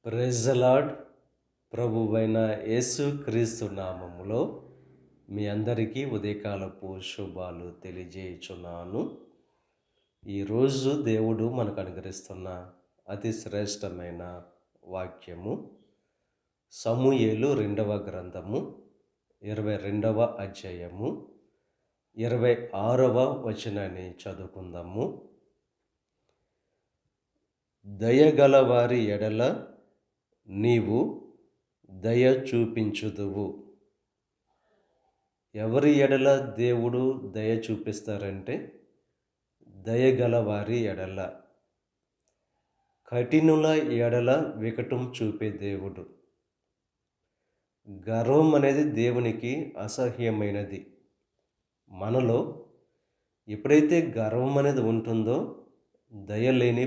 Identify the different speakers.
Speaker 1: Praise the lord. ప్రభువైన యేసు క్రీస్తు నామములో మీ అందరికీ ఉదయకాలపు శుభాలు తెలియజేయుచున్నాను. ఈరోజు దేవుడు మనకు అనుగ్రహిస్తున్న అతి శ్రేష్టమైన వాక్యము సమూయేలు 2వ గ్రంథము 22వ అధ్యాయము 26వ వచనాన్ని చదువుకుందాము. దయగల వారి ఎడల నీవు దయ చూపించుదువు. ఎవరి ఎడల దేవుడు దయ చూపిస్తారంటే దయగల వారి ఎడల. కఠినుల ఎడల వికటం చూపే దేవుడు. గర్వం అనేది దేవునికి అసహ్యమైనది. మనలో ఎప్పుడైతే గర్వం అనేది ఉంటుందో దయ లేని